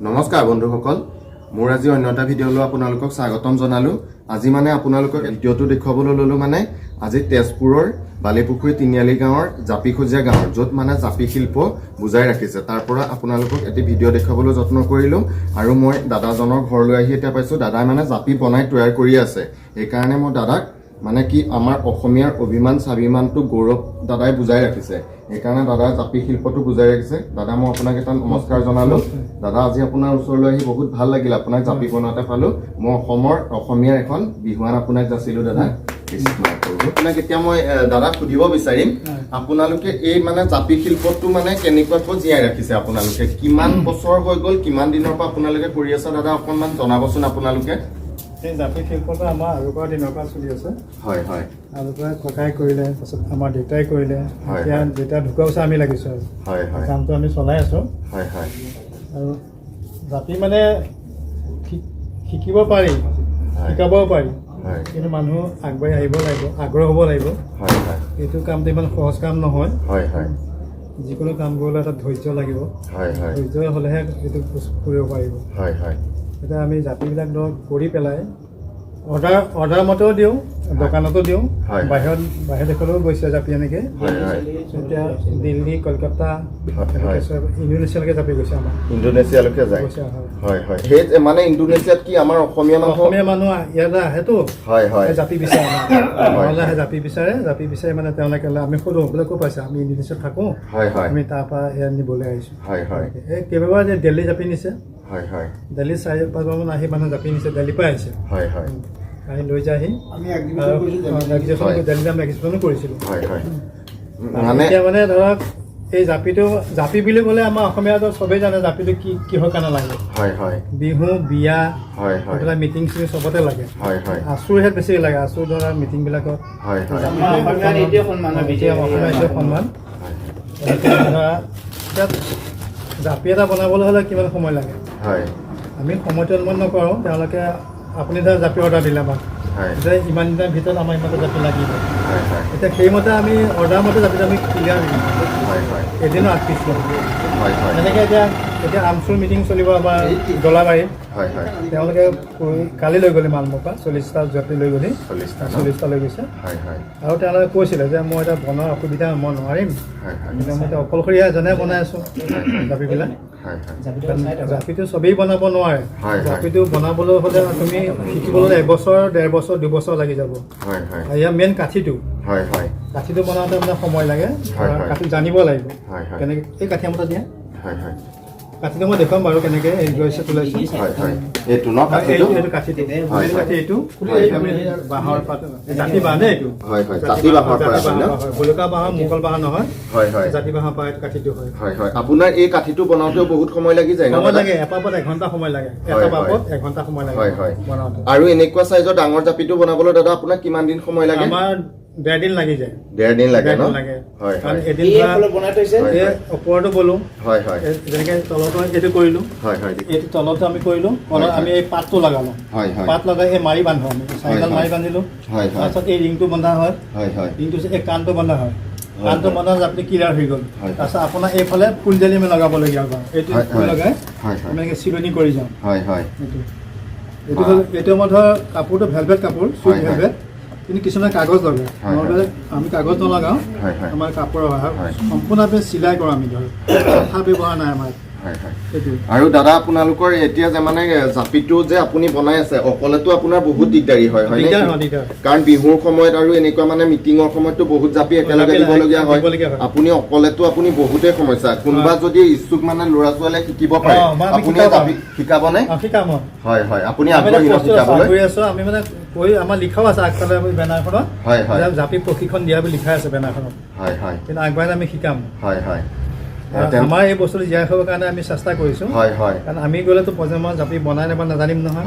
নমস্কাৰ বন্ধুসকল মোৰ আজি অন্য এটা ভিডিঅ'লৈ আপোনালোকক স্বাগতম জনালো আজি মানে আপোনালোকক ভিডিঅ'টো দেখুৱাবলৈ ললো মানে আজি তেজপুৰৰ বালিপুখুৰী তিনিআলি গাঁৱৰ জাপিখোজীয়া গাঁৱৰ য'ত মানে জাপি শিল্প বুজাই ৰাখিছে তাৰ পৰা আপোনালোকক এটি ভিডিঅ' দেখুৱাবলৈ যত্ন কৰিলো আৰু মই দাদাজনৰ ঘৰলৈ আহি এটা পাইছো দাদাই মানে জাপি বনাই তৈয়াৰ কৰি আছে এই কাৰণে মই দাদাক মানে কি আমাৰ অসমীয়াৰ অভিমান স্বাভিমানটো গৌৰৱ দাদাই বুজাই ৰাখিছে এই কাৰণে দাদা জাপি শিল্পটো বুজাই ৰাখিছে দাদা মই আপোনাক এটা নমস্কাৰ জনালো দাদা আজি আপোনাৰ ওচৰলৈ আহি বহুত ভাল লাগিল আপোনাক জাপি বনাতে পালো মই অসমীয়াৰ এখন বিহুৱান আপোনাক যাচিলো দাদা আপোনাক এতিয়া মই দাদা সুধিব বিচাৰিম আপোনালোকে এই মানে জাপি শিল্পটো মানে কেনেকুৱাকৈ জীয়াই ৰাখিছে আপোনালোকে কিমান বছৰ হৈ গ'ল কিমান দিনৰ পৰা আপোনালোকে কৰি আছে দাদা অকণমান জনাবচোন আপোনালোকে এই জাপি শিল্পটো আমাৰ আগৰ পৰা দিনৰ পৰা চলি আছে হয় হয় আগৰ পৰা ককাই কৰিলে তাৰপিছত আমাৰ দেউতাই কৰিলে এতিয়া দেউতা ঢুকুৱা পিছত আমি লাগিছোঁ আৰু হয় হয় কামটো আমি চলাই আছোঁ হয় হয় আৰু জাপি মানে শিকিব পাৰি শিকাবও পাৰি কিন্তু মানুহ আগবাঢ়ি আহিব লাগিব আগ্ৰহ হ'ব লাগিব হয় হয় এইটো কামটো ইমান সহজ কাম নহয় হয় হয় যিকোনো কাম কৰিবলৈ এটা ধৈৰ্য লাগিব হয় হয় ধৈৰ্য হ'লেহে এইটো কৰিব পাৰিব হয় হয় এতিয়া আমি জাপিবিলাক ধৰক কৰি পেলাই অৰ্ডাৰ মতেও দিওঁ দোকানতো দিওঁ বাহিৰ দেশলৈও গৈছে জাপি এনেকৈ এতিয়া দিল্লী কলকাতা ইণ্ডোনেছিয়ালৈকে জাপি গৈছে আমাৰ ইণ্ডোনেছিয়ালৈকে যায় হয় হয় সেই মানে ইণ্ডোনেছিয়াত কি আমাৰ অসমীয়া মানুহ ইয়ালৈ আহেতো হয় হয় জাপি বিচাৰে ঘৰলৈ আহে জাপি বিচাৰে মানে তেওঁলোকে আমি সোধো বোলে ক'ত পাইছে আমি ইণ্ডোনেছিয়াত থাকোঁ আমি তাৰ পৰা ইয়াত নিবলৈ আহিছোঁ এই কেইবাবাৰ দিল্লী জাপি নিছে হয় হয় দিল্লী 4-5 মান আহি মানুহ জাপি নিছে দিল্লীৰ পৰা আহিছে হয় হয় আহি লৈ যায় আমি এক্সিবিশ্যনো কৰিছিলোঁ মানে এতিয়া মানে ধৰক এই জাপি বুলি ক'লে আমাৰ অসমীয়াটো চবেই জানে জাপিটো কিহৰ কাৰণে লাগে হয় হয় বিহু বিয়া এইবিলাক মিটিং চিটিং চবতে লাগে হয় হয় আচুৰ হেত বেছি লাগে আচুৰ ধৰা মিটিংবিলাকত হয় হয় অসমীয়া সন্মান জাপি এটা বনাবলৈ হ'লে কিমান সময় লাগে হয় আমি সময়টো অনুমান নকৰোঁ তেওঁলোকে আপুনি ধৰক জাপি অৰ্ডাৰ দিলে আমাক যে ইমান দিনৰ ভিতৰত আমাৰ ইমানটো জাপি লাগিব এতিয়া সেইমতে আমি অৰ্ডাৰ মতে জাপিটো আমি ক্লিয়াৰ এদিনো 8 পিচ লওঁ তেনেকৈ এতিয়া আমচুৰ মিটিং চলিব আমাৰ দলাবাৰীত তেওঁলোকে কালি লৈ গ'লে মাল মোৰ পৰা 40টা জাপি লৈ গ'লি 40টা লৈ গৈছে আৰু তেওঁলোকে কৈছিলে যে মই এতিয়া বনোৱাৰ অসুবিধা মই নোৱাৰিম কিন্তু মই এতিয়া অকলশৰীয়া এজনে বনাই আছোঁ জাপিবিলাক জাপিটো চবেই বনাব নোৱাৰে জাপিটো বনাবলৈ হ'লে তুমি শিকিবলৈ 1 বছৰ 1.5 বছৰ 2 বছৰ লাগি যাব ইয়াৰ মেইন কাঠিটো বনাওঁতে মানে সময় লাগে কাঠি জানিব লাগিব কেনেকৈ এই কাঠি আমটা দিয়া কাঠিটো মই দেখুৱাম বাৰু কেনেকৈ লৈছে তোলাইছে এইটো বাঁহৰ পাত জাতি বাঁহ দেই এইটো ভুলুকা বাঁহৰ মোগল বাঁহ নহয় জাতি বাঁহৰ পৰা এইটো কাঠিটো হয় আপোনাৰ এই কাঠিটো বনাওঁতেও বহুত সময় লাগি যায় সময় লাগে এপাপত 1 ঘণ্টা সময় লাগে এটা পাপত 1 ঘণ্টা সময় লাগে বনাওঁতে আৰু এনেকুৱা চাইজৰ ডাঙৰ জাপিটো বনাবলৈ দাদা আপোনাক কিমান দিন সময় লাগে আমাৰ 1.5 দিন লাগি যায় 1.5 দিন লাগে ন হয় কাৰণ এদিন বনাই থৈছে ওপৰতো বলো হয় যেনেকৈ তলতো এইটো কৰিলোঁ এইটো তলতো আমি কৰিলোঁ আমি এই পাতটো লগালোঁ পাত লগাই এই মাৰি বান্ধো আমি 4ডাল মাৰি বান্ধিলোঁ তাৰপিছত এই ৰিংটো বন্ধা হয় ৰিংটো এই কাণটো বন্ধা হয় কাণটো বন্ধা আপুনি ক্লিয়াৰ হৈ গ'ল তাৰপিছত আপোনাৰ এইফালে ফুল জালি আমি লগাবলগীয়া হয় এইটো ফুল লগাই আমি এনেকৈ চিলনি কৰি যাওঁ এইটো আমাৰ ধৰ কাপোৰটো ভেলভেট কাপোৰ চুইট ভেলভেট কিন্তু কিছুমান কাগজ লগায় আমি কাগজ নলগাওঁ আমাৰ কাপোৰ সম্পূৰ্ণ আমি চিলাই কৰোঁ আমি ধৰ সাৰ ব্যৱহাৰ নাই আমাৰ আৰু দাদা আপোনালোকৰ এতিয়া যে মানে জাপিটো যে আপুনি বনাই আছে অকলেতো আপোনাৰ বহুত দিগদাৰী হয় কাৰণ বিহুৰ সময়ত আৰু এনেকুৱা মানে মিটিঙৰ সময়ততো বহুত জাপি একেলগে দিবলগীয়া হয় আপুনি অকলেতো আপুনি বহুতেই সমস্যা কোনোবা যদি ইচ্ছুক মানে ল'ৰা ছোৱালীয়ে শিকিব পাৰে আপুনি জাপি শিকাবনে হয় হয় আপুনি আগ্ৰহী শিকাবলৈ আমি মানে কৈ আমাৰ লিখাও আছে আগফালে বেনাৰখনত জাপি প্ৰশিক্ষণ দিয়া বুলি লিখা আছে বেনাৰখনত কিন্তু আগবাঢ়ি আমি শিকাম আমাৰ এই বস্তুটো জীয়াই ৰাখিবৰ কাৰণে আমি চেষ্টা কৰিছোঁ কাৰণ আমি গ'লেতো প্ৰজন্মৰ জাপি বনাই নাজানিম নহয়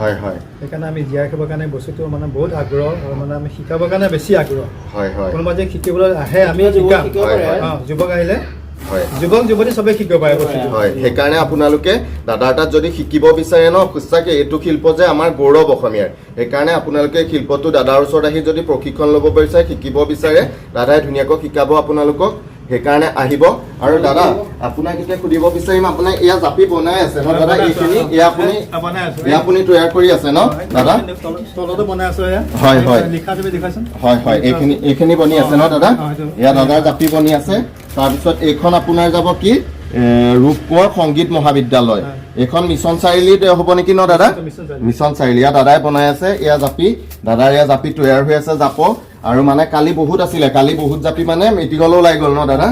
সেইকাৰণে আমি জীয়াই ৰাখিবৰ কাৰণে বস্তুটো মানে বহুত আগ্ৰহ আৰু মানে আমি শিকাবৰ কাৰণে বেছি আগ্ৰহ কোনোবা যে শিকিবলৈ আহে আমি শিকাম যুৱক আহিলে যুৱক যুৱতী চবেই শিকিব পাৰে সেইকাৰণে আপোনালোকে দাদাৰ তাত যদি শিকিব বিচাৰে ন সঁচাকে এইটো শিল্প যে আমাৰ গৌৰৱ অসমীয়াৰ সেইকাৰণে আপোনালোকে শিল্পটো দাদাৰ ওচৰত আহি যদি প্ৰশিক্ষণ ল'ব বিচাৰে শিকিব বিচাৰে দাদাই ধুনীয়াকৈ শিকাব আপোনালোকক সেইকাৰণে আহিব আৰু দাদা আপোনাক এতিয়া সুধিব বিচাৰিম আপোনাৰ এয়া জাপি বনাই আছে ন দাদা এইখিনি এয়া আপুনি তৈয়াৰ কৰি আছে ন দাদা তলতো বনাই আছো হয় হয় লিখা তুমি দেখাচোন হয় হয় এইখিনি বনি আছে ন দাদা এয়া দাদাৰ জাপি বনি আছে তাৰপিছত এইখন আপোনাৰ যাব কি ৰূপকোঁৱৰ সংগীত মহাবিদ্যালয় এইখন মিছন চাৰিআলিত হ'ব নেকি ন দাদা মিছন চাৰিআলি এয়া দাদাই বনাই আছে এয়া জাপি দাদাৰ এয়া জাপি তৈয়াৰ হৈ আছে জাপ আৰু মানে কালি বহুত আছিলে কালি বহুত জাপি মানে মেডিকেললৈ ওলাই গ'ল ন দাদা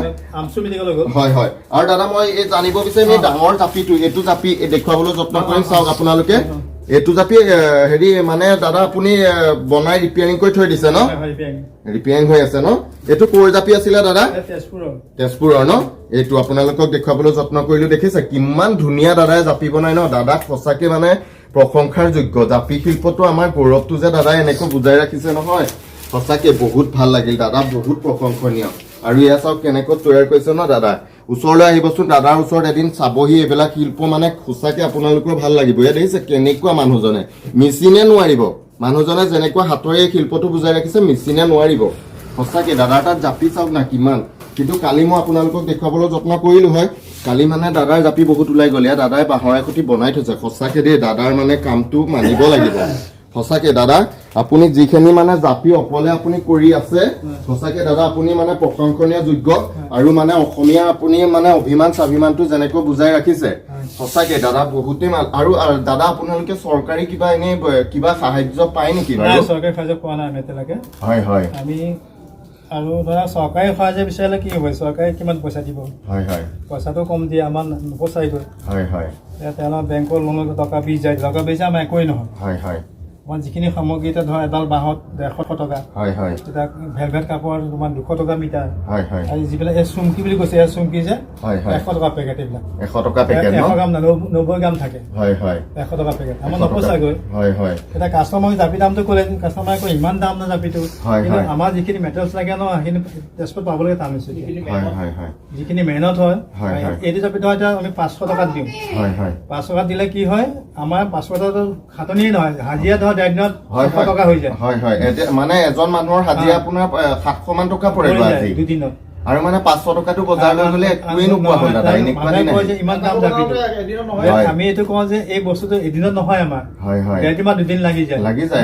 হয় হয় আৰু দাদা মই এই জানিব বিচাৰিম এই ডাঙৰ জাপিটো এইটো জাপি দেখুৱাবলৈ যত্ন কৰিম চাওক আপোনালোকে এইটো জাপি হেৰি মানে দাদা আপুনি বনাই ৰিপেয়াৰিং কৰি থৈ দিছে ন ৰিপেয়াৰিং হৈ আছে ন এইটো ক'ৰ জাপি আছিলে দাদা তেজপুৰৰ ন এইটো আপোনালোকক দেখুৱাবলৈ যত্ন কৰিলো দেখিছে কিমান ধুনীয়া দাদাই জাপি বনাই ন দাদা সঁচাকে মানে প্ৰশংসাৰ যোগ্য জাপি শিল্পটো আমাৰ গৌৰৱটো যে দাদাই এনেকৈ বুজাই ৰাখিছে নহয় সঁচাকে বহুত ভাল লাগিল দাদা বহুত প্ৰশংসনীয় আৰু এয়া চাওক কেনেকৈ তৈয়াৰ কৰিছে ন দাদা ওচৰলৈ আহিবচোন দাদাৰ ওচৰত এদিন চাবহি এইবিলাক শিল্প মানে সঁচাকে আপোনালোকৰ ভাল লাগিব ইয়াত দেখিছে কেনেকুৱা মানুহজনে মেচিনে নোৱাৰিব মানুহজনে যেনেকুৱা হাতৰে এই শিল্পটো বুজাই ৰাখিছে মেচিনে নোৱাৰিব সঁচাকে দাদাৰ তাত জাপি চাওক না কিমান কিন্তু কালি মই আপোনালোকক দেখুৱাবলৈ যত্ন কৰিলো হয় কালি মানে দাদাৰ জাপি বহুত ওলাই গ'ল ইয়াত দাদাই বাঁহৰে খুঁটি বনাই থৈছে সঁচাকে দেই দাদাৰ মানে কামটো মানিব লাগিব সঁচাকে দাদা আপুনি যিখিনি মানে জাপি অকলে আপুনি কৰি আছে সঁচাকে দাদা আপুনি মানে প্ৰশংসনীয় যোগ্য আৰু মানে অসমীয়া আপুনি মানে অভিমান স্বাভিমানটো যেনেকৈ বুজাই ৰাখিছে সঁচাকে দাদা বহুতেই ভাল আৰু দাদা আপোনালোকে চৰকাৰী কিবা এনে কিবা সাহায্য পায় নেকি বাৰু চৰকাৰী সাহায্য পোৱা নাই এতিয়ালৈকে হয় হয় আমি আৰু ধৰা চৰকাৰী সাহায্য বিচাৰিলে কি হ'ব চৰকাৰে কিমান পইচা দিব হয় হয় পইচাটো কম দিয়ে আমাৰ নপচাইগৈ হয় হয় তেওঁলোকৰ বেংকৰ লোনত টকা 20,000 টকা বেছি আমাৰ একোৱেই নহয় হয় হয় মই যিখিনি সামগ্ৰী এতিয়া ধৰা এডাল বাঁহত 150 টকা হয় হয় এতিয়া ভেলভেট কাপোৰ তোমাৰ 200 টকা মিটাৰ হয় হয় আৰু যিবিলাক এই চুমকি বুলি কৈছে এই চুমকি যে 100 টকা পেকেট এইবিলাক 100 টকা পেকেট 100 গ্ৰাম 90 গ্ৰাম থাকে হয় হয় 100 টকা পেকেট আমাৰ নপচাইগৈ হয় হয় এতিয়া কাষ্টমাৰক জাপি দামটো ক'লে কাষ্টমাৰে কয় ইমান দাম না জাপিটো কিন্তু আমাৰ যিখিনি মেটেৰিয়েলছ লাগে ন সেইখিনি তেজপুৰত পাবলৈ টান হৈছে যিখিনি মেহনত হয় এইটো জাপিটো এতিয়া আমি 500 টকাত দিওঁ হয় হয় 500 টকাত দিলে কি হয় আমাৰ 500 টকাটো খাটনিয়ে নহয় হাজিৰা ধৰা দিনত 100 টকা হৈ যায় হয় হয় মানে এজন মানুহৰ হাজিৰা আপোনাৰ 700 মান টকা পৰে আজি দুদিনত আৰু মানে 500 টকাটো বজাৰলৈ গ'লে একোৱেই নোপোৱা হ'ল দাদা এনেকুৱা নাই ইমান দাম জাপিটো আমি এইটো কওঁ যে এই বস্তুটো এদিনত নহয় আমাৰ হয় হয় এদিন বা দুদিন লাগি যায়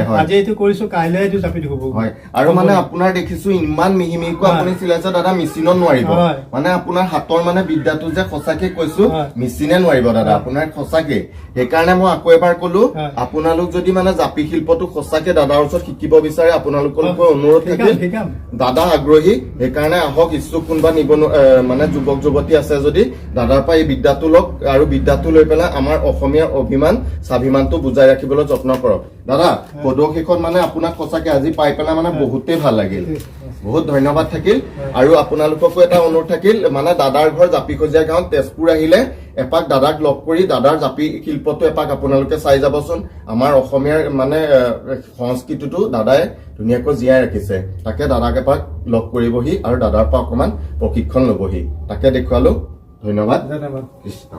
হয় আজি এইটো কৰিছো কাইলৈ এইটো জাপিটো হ'ব হয় আৰু মানে আপোনাৰ দেখিছো ইমান মিহি মিহিকৈ আপুনি চিলাইছে দাদা মেচিনত নোৱাৰিব মানে আপোনাৰ হাতৰ মানে বিদ্যাটো যে সঁচাকে কৈছো মেচিনে নোৱাৰিব দাদা আপোনাৰ সঁচাকে সেইকাৰণে মই আকৌ এবাৰ কলো আপোনালোক যদি মানে জাপি শিল্পটো সঁচাকে দাদাৰ ওচৰত শিকিব বিচাৰে আপোনালোকলৈ অনুৰোধ থাকিল দাদা আগ্ৰহী সেইকাৰণে আহক কোনোবা মানে যুৱক যুৱতী আছে যদি দাদাৰ পৰা এই বিদ্যাটো লওক আৰু বিদ্যাটো লৈ পেলাই আমাৰ অসমীয়াৰ অভিমান স্বাভিমানটো বুজাই ৰাখিবলৈ যত্ন কৰক দাদা পদশেষত মানে আপোনাক সঁচাকে আজি পাই পেলাই মানে বহুতেই ভাল লাগিল বহুত ধন্যবাদ থাকিল আৰু আপোনালোককো এটা অনুৰোধ থাকিল মানে দাদাৰ ঘৰ জাপিখজীয়া গাঁৱত তেজপুৰ আহিলে এপাক দাদাক লগ কৰি দাদাৰ জাপি শিল্পটো এপাক আপোনালোকে চাই যাবচোন আমাৰ অসমীয়াৰ মানে সংস্কৃতিটো দাদাই ধুনীয়াকৈ জীয়াই ৰাখিছে তাকে দাদাক এপাক লগ কৰিবহি আৰু দাদাৰ পৰা অকণমান প্ৰশিক্ষণ ল'বহি তাকে দেখুৱালো ধন্যবাদ কৃষ্ণ